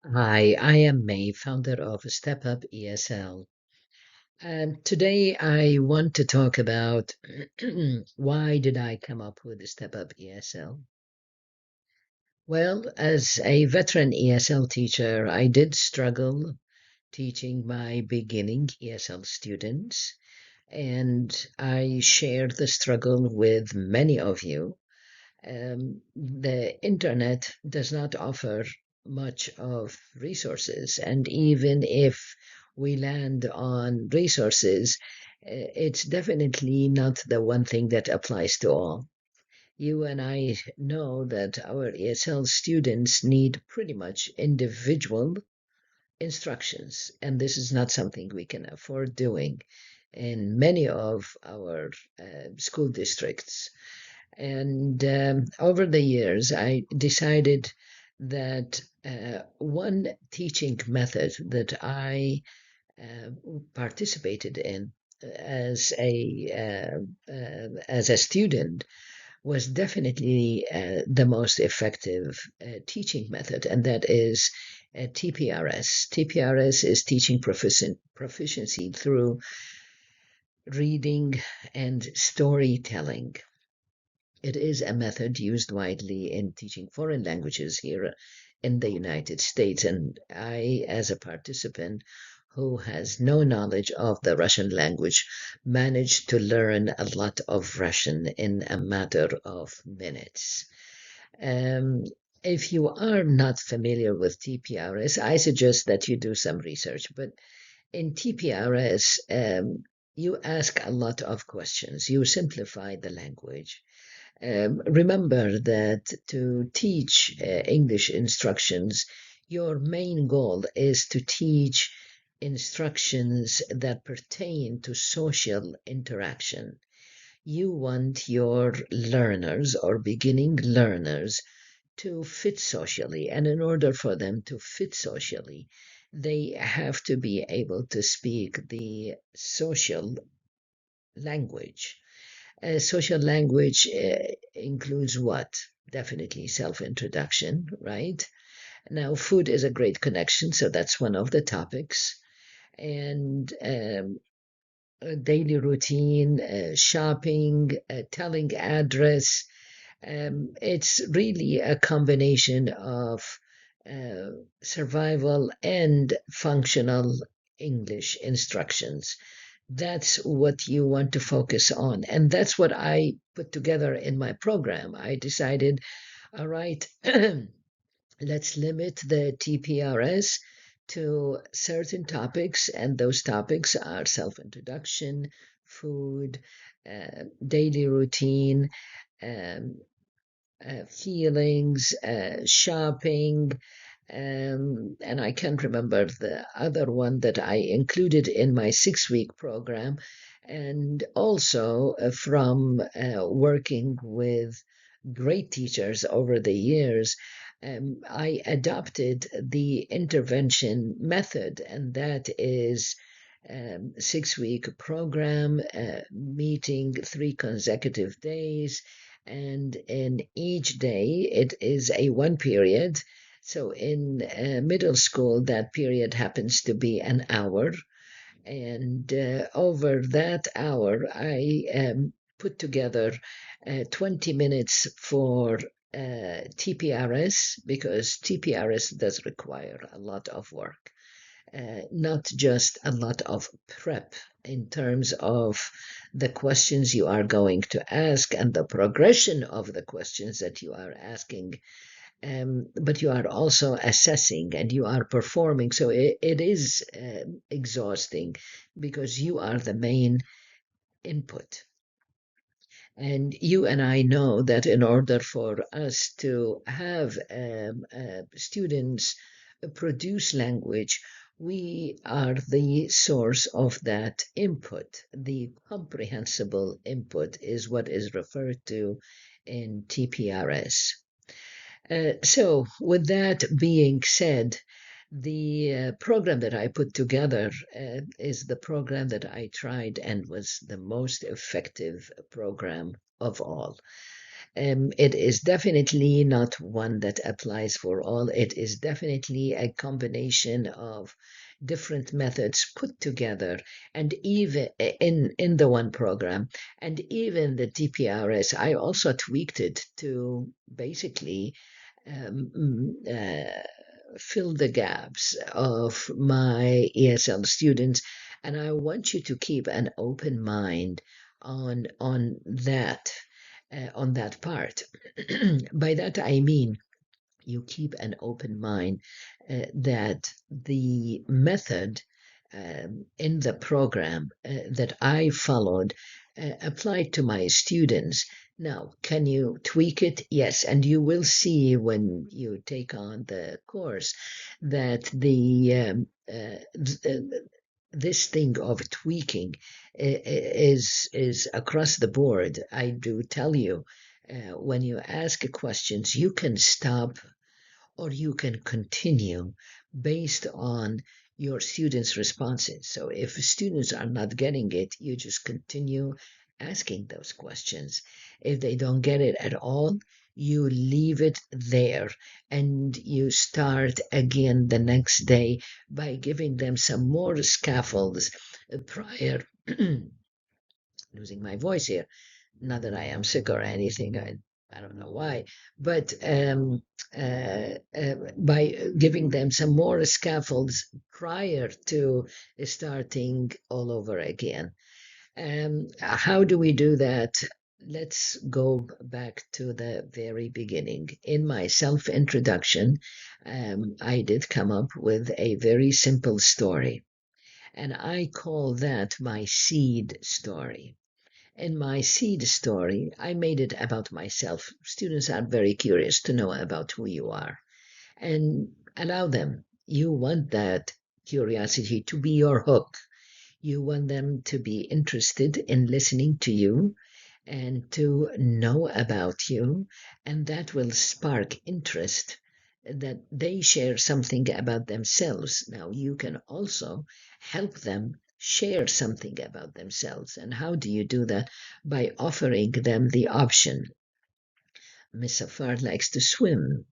Hi, I am May, founder of Step Up ESL. And today I want to talk about why did I come up with the Step Up ESL? Well, as a veteran ESL teacher, I did struggle teaching my beginning ESL students, and I shared the struggle with many of you. The internet does not offer much of resources, and even if we land on resources, it's definitely not the one thing that applies to all. You and I know that our ESL students need pretty much individual instructions, and this is not something we can afford doing in many of our school districts. And over the years, I decided that one teaching method that I uh, participated in as a student was definitely the most effective teaching method, and that is TPRS. TPRS is teaching proficiency through reading and storytelling. It is a method used widely in teaching foreign languages here in the United States. And I, as a participant who has no knowledge of the Russian language, managed to learn a lot of Russian in a matter of minutes. Um, if you are not familiar with TPRS, I suggest that you do some research. But in TPRS, you ask a lot of questions. You simplify the language. Remember that to teach English instructions, your main goal is to teach instructions that pertain to social interaction. You want your learners or beginning learners to fit socially, and in order for them to fit socially, they have to be able to speak the social language. Social language includes what? Definitely self introduction, right? Now, food is a great connection, so that's one of the topics. And daily routine, shopping, telling address. It's really a combination of uh, survival and functional English instructions. That's what you want to focus on. And that's what I put together in my program. I decided, all right, let's limit the TPRS to certain topics, and those topics are self introduction, food, daily routine, um, feelings, shopping, and I can't remember the other one that I included in my 6 week program. And also from working with great teachers over the years, I adopted the intervention method, and that is 6 week program, meeting 3 consecutive days, and in each day it is a one period. So in middle school, that period happens to be an hour, and over that hour, I put together 20 minutes for TPRS, because TPRS does require a lot of work, not just a lot of prep in terms of the questions you are going to ask and the progression of the questions that you are asking, but you are also assessing and you are performing. So it is exhausting because you are the main input. And you and I know that in order for us to have students produce language, we are the source of that input. The comprehensible input is what is referred to in TPRS. So, with that being said, the program that I put together is the program that I tried and was the most effective program of all. It is definitely not one that applies for all. It is definitely a combination of different methods put together, and even in the one program, and even the TPRS. I also tweaked it to basically um, fill the gaps of my ESL students, and I want you to keep an open mind on that part. By that I mean you keep an open mind that the method in the program that I followed applied to my students. Now, can you tweak it? Yes, and you will see when you take on the course that this thing of tweaking is across the board. I do tell you, when you ask questions, you can stop or you can continue based on your students' responses. So if students are not getting it, you just continue asking those questions. If they don't get it at all, you leave it there and you start again the next day by giving them some more scaffolds prior. Losing my voice here, not that I am sick or anything. I don't know why, but by giving them some more scaffolds prior to starting all over again. How do we do that? Let's go back to the very beginning. In my self introduction, I did come up with a very simple story, and I call that my seed story. In my seed story, I made it about myself. Students are very curious to know about who you are, and allow them. You want that curiosity to be your hook. You want them to be interested in listening to you and to know about you, and that will spark interest that they share something about themselves. Now, you can also help them share something about themselves. And how do you do that? By offering them the option. Miss Safar likes to swim.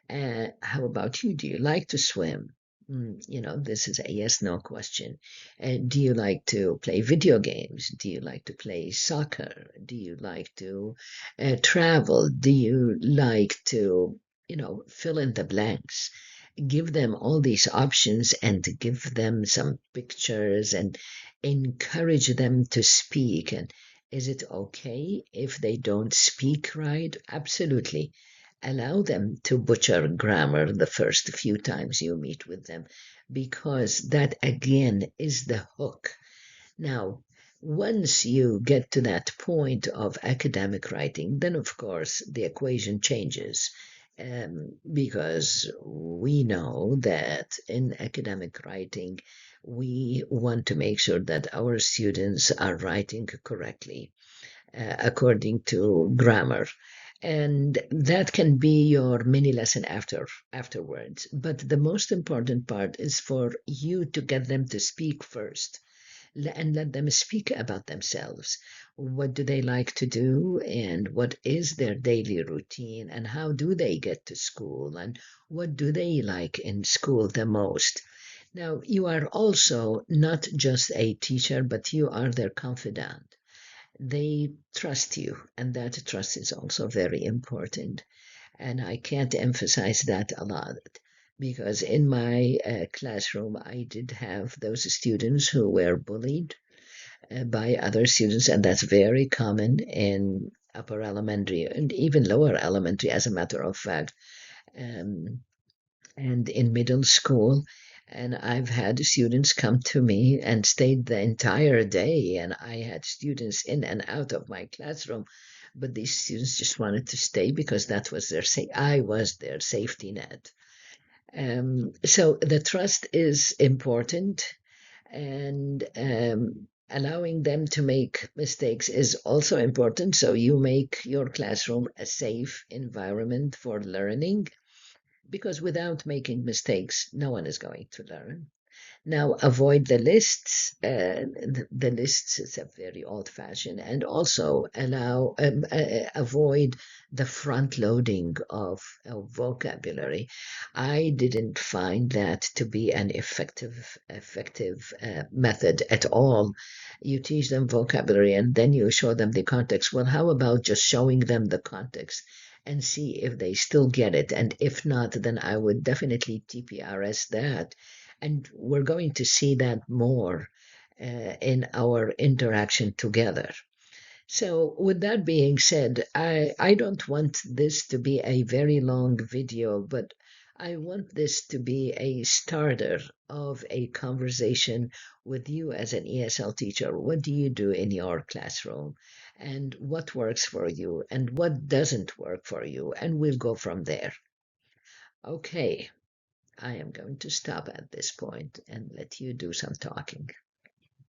How about you? Do you like to swim? This is a yes no question. Do you like to play video games? Do you like to play soccer? Do you like to travel? Do you like to, fill in the blanks? Give them all these options and give them some pictures and encourage them to speak. And is it okay if they don't speak right? Absolutely. Allow them to butcher grammar the first few times you meet with them, because that again is the hook. Now, once you get to that point of academic writing, then of course the equation changes, because we know that in academic writing, we want to make sure that our students are writing correctly according to grammar, and that can be your mini lesson afterwards. But the most important part is for you to get them to speak first and let them speak about themselves. What do they like to do, and what is their daily routine, and how do they get to school, and what do they like in school the most? Now, you are also not just a teacher, but you are their confidant. They trust you, and that trust is also very important. And I can't emphasize that a lot, because in my classroom, I did have those students who were bullied by other students, and that's very common in upper elementary and even lower elementary, as a matter of fact. Um, and in middle school. And I've had students come to me and stayed the entire day, and I had students in and out of my classroom. But these students just wanted to stay because that was I was their safety net. So the trust is important, and allowing them to make mistakes is also important. So you make your classroom a safe environment for learning, because without making mistakes, no one is going to learn. Now, avoid the lists. The lists is a very old-fashioned, and also avoid the front loading of vocabulary. I didn't find that to be an effective method at all. You teach them vocabulary and then you show them the context. Well, how about just showing them the context and see if they still get it? And if not, then I would definitely TPRS that, and we're going to see that more in our interaction together. So, with that being said, I don't want this to be a very long video, but I want this to be a starter of a conversation with you as an ESL teacher. What do you do in your classroom? And what works for you? And what doesn't work for you? And we'll go from there. Okay, I am going to stop at this point and let you do some talking.